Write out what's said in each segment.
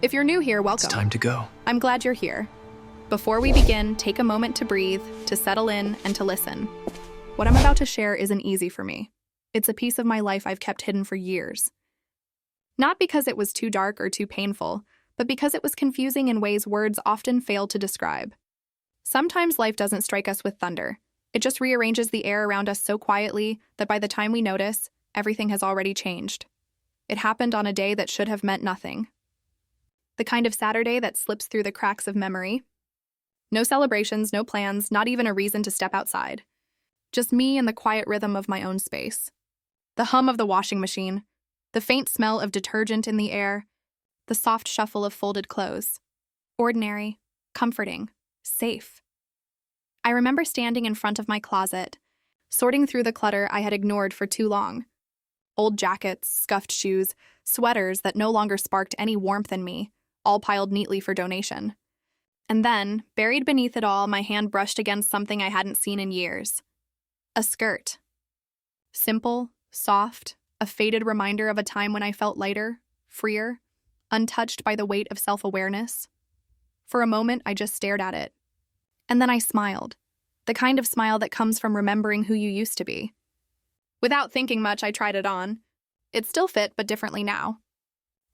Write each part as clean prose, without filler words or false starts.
If you're new here, It's welcome. time to go. I'm glad you're here. Before we begin, take a moment to breathe, to settle in, and to listen. What I'm about to share isn't easy for me. It's a piece of my life I've kept hidden for years. Not because it was too dark or too painful, but because it was confusing in ways words often fail to describe. Sometimes life doesn't strike us with thunder. It just rearranges the air around us so quietly that by the time we notice, everything has already changed. It happened on a day that should have meant nothing. The kind of Saturday that slips through the cracks of memory. No celebrations, no plans, not even a reason to step outside. Just me and the quiet rhythm of my own space. The hum of the washing machine, the faint smell of detergent in the air, the soft shuffle of folded clothes. Ordinary, comforting, safe. I remember standing in front of my closet, sorting through the clutter I had ignored for too long. Old jackets, scuffed shoes, sweaters that no longer sparked any warmth in me, all piled neatly for donation. And then, buried beneath it all, my hand brushed against something I hadn't seen in years. A skirt. Simple, soft, a faded reminder of a time when I felt lighter, freer, untouched by the weight of self-awareness. For a moment, I just stared at it. And then I smiled, the kind of smile that comes from remembering who you used to be. Without thinking much, I tried it on. It still fit, but differently now.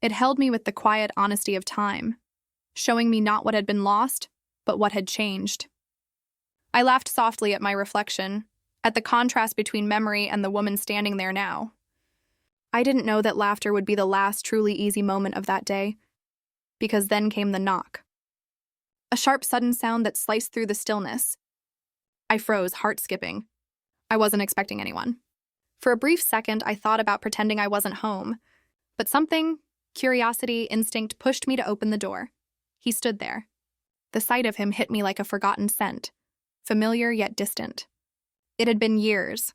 It held me with the quiet honesty of time, showing me not what had been lost, but what had changed. I laughed softly at my reflection, at the contrast between memory and the woman standing there now. I didn't know that laughter would be the last truly easy moment of that day, because then came the knock. A sharp, sudden sound that sliced through the stillness. I froze, heart skipping. I wasn't expecting anyone. For a brief second, I thought about pretending I wasn't home, but something, curiosity, instinct, pushed me to open the door. He stood there. The sight of him hit me like a forgotten scent, familiar yet distant. It had been years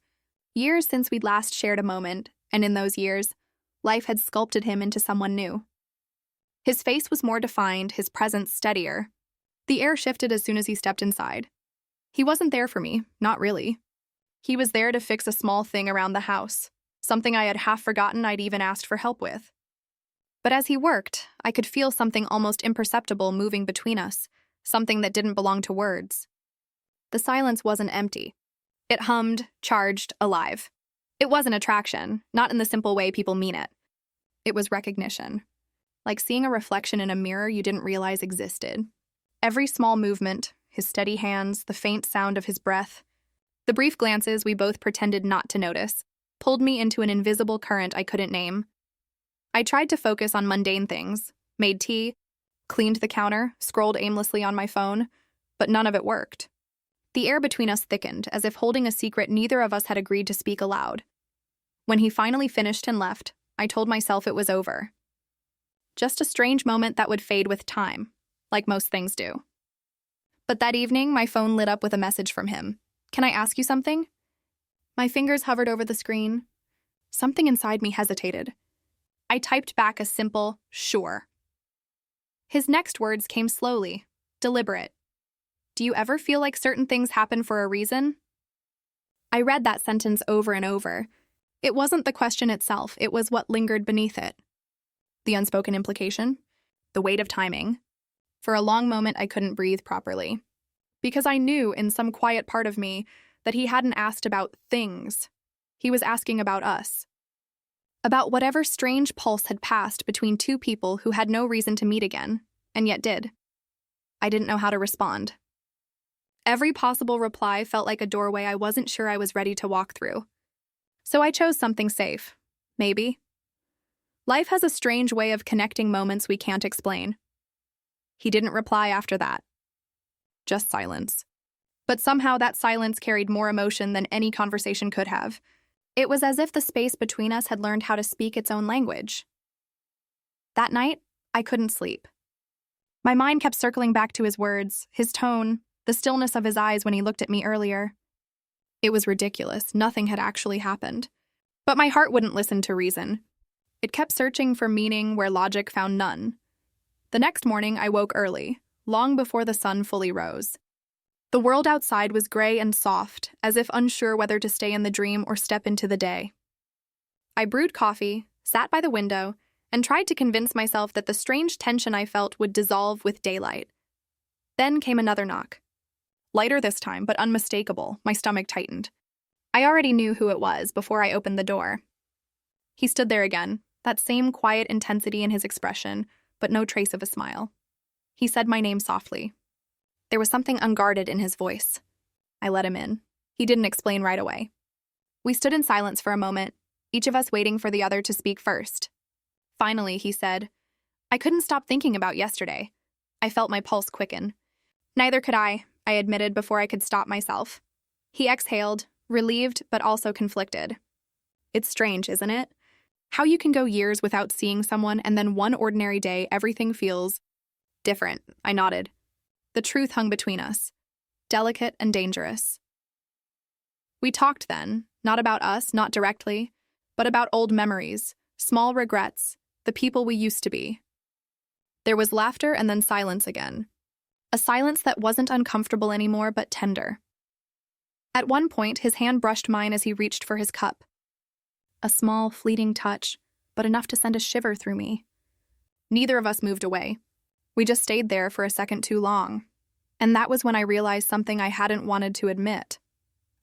since we'd last shared a moment, and in those years, life had sculpted him into someone new. His face was more defined, his presence steadier. The air shifted as soon as he stepped inside. He wasn't there for me, not really. He was there to fix a small thing around the house, something I had half forgotten I'd even asked for help with. But as he worked, I could feel something almost imperceptible moving between us, something that didn't belong to words. The silence wasn't empty. It hummed, charged, alive. It wasn't attraction, not in the simple way people mean it. It was recognition, like seeing a reflection in a mirror you didn't realize existed. Every small movement, his steady hands, the faint sound of his breath, the brief glances we both pretended not to notice, pulled me into an invisible current I couldn't name. I tried to focus on mundane things, made tea, cleaned the counter, scrolled aimlessly on my phone, but none of it worked. The air between us thickened, as if holding a secret neither of us had agreed to speak aloud. When he finally finished and left, I told myself it was over. Just a strange moment that would fade with time, like most things do. But that evening, my phone lit up with a message from him. "Can I ask you something?" My fingers hovered over the screen. Something inside me hesitated. I typed back a simple, "Sure." His next words came slowly, deliberate. "Do you ever feel like certain things happen for a reason?" I read that sentence over and over. It wasn't the question itself, it was what lingered beneath it. The unspoken implication, the weight of timing. For a long moment, I couldn't breathe properly. Because I knew in some quiet part of me that he hadn't asked about things. He was asking about us. About whatever strange pulse had passed between two people who had no reason to meet again, and yet did. I didn't know how to respond. Every possible reply felt like a doorway I wasn't sure I was ready to walk through. So I chose something safe. Maybe. Life has a strange way of connecting moments we can't explain. He didn't reply after that. Just silence. But somehow that silence carried more emotion than any conversation could have. It was as if the space between us had learned how to speak its own language. That night, I couldn't sleep. My mind kept circling back to his words, his tone, the stillness of his eyes when he looked at me earlier. It was ridiculous. Nothing had actually happened. But my heart wouldn't listen to reason. It kept searching for meaning where logic found none. The next morning, I woke early, long before the sun fully rose. The world outside was gray and soft, as if unsure whether to stay in the dream or step into the day. I brewed coffee, sat by the window, and tried to convince myself that the strange tension I felt would dissolve with daylight. Then came another knock. Lighter this time, but unmistakable. My stomach tightened. I already knew who it was before I opened the door. He stood there again, that same quiet intensity in his expression, but no trace of a smile. He said my name softly. There was something unguarded in his voice. I let him in. He didn't explain right away. We stood in silence for a moment, each of us waiting for the other to speak first. Finally, he said, "I couldn't stop thinking about yesterday." I felt my pulse quicken. "Neither could I admitted before I could stop myself." He exhaled, relieved but also conflicted. "It's strange, isn't it? How you can go years without seeing someone and then one ordinary day everything feels different." I nodded. The truth hung between us, delicate and dangerous. We talked then, not about us, not directly, but about old memories, small regrets, the people we used to be. There was laughter and then silence again. A silence that wasn't uncomfortable anymore, but tender. At one point, his hand brushed mine as he reached for his cup. A small, fleeting touch, but enough to send a shiver through me. Neither of us moved away. We just stayed there for a second too long. And that was when I realized something I hadn't wanted to admit.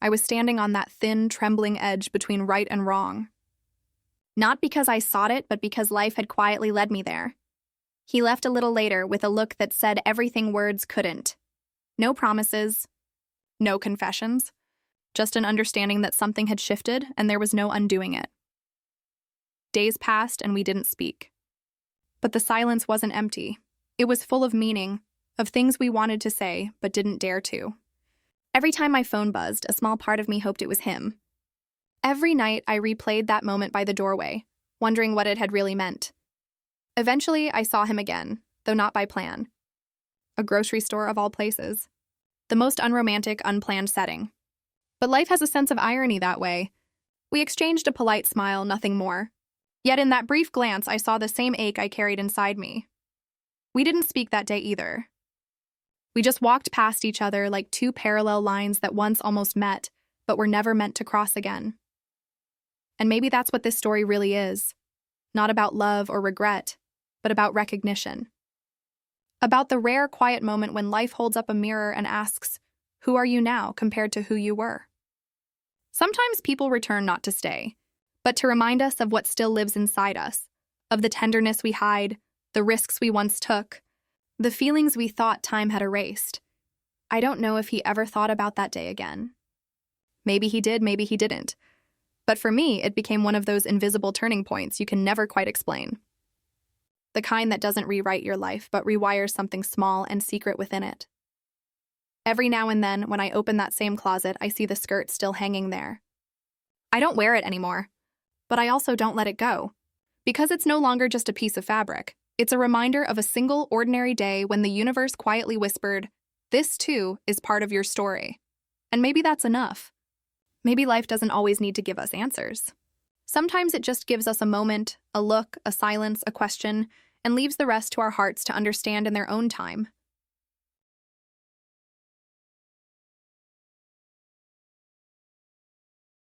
I was standing on that thin, trembling edge between right and wrong. Not because I sought it, but because life had quietly led me there. He left a little later with a look that said everything words couldn't. No promises, no confessions, just an understanding that something had shifted and there was no undoing it. Days passed and we didn't speak. But the silence wasn't empty. It was full of meaning, of things we wanted to say but didn't dare to. Every time my phone buzzed, a small part of me hoped it was him. Every night I replayed that moment by the doorway, wondering what it had really meant. Eventually, I saw him again, though not by plan. A grocery store of all places. The most unromantic, unplanned setting. But life has a sense of irony that way. We exchanged a polite smile, nothing more. Yet in that brief glance, I saw the same ache I carried inside me. We didn't speak that day either. We just walked past each other like two parallel lines that once almost met, but were never meant to cross again. And maybe that's what this story really is. Not about love or regret, but about recognition. About the rare, quiet moment when life holds up a mirror and asks, "Who are you now compared to who you were?" Sometimes people return not to stay, but to remind us of what still lives inside us, of the tenderness we hide, the risks we once took, the feelings we thought time had erased. I don't know if he ever thought about that day again. Maybe he did, maybe he didn't. But for me, it became one of those invisible turning points you can never quite explain. The kind that doesn't rewrite your life, but rewires something small and secret within it. Every now and then, when I open that same closet, I see the skirt still hanging there. I don't wear it anymore, but I also don't let it go. Because it's no longer just a piece of fabric. It's a reminder of a single, ordinary day when the universe quietly whispered, "This, too, is part of your story." And maybe that's enough. Maybe life doesn't always need to give us answers. Sometimes it just gives us a moment, a look, a silence, a question, and leaves the rest to our hearts to understand in their own time.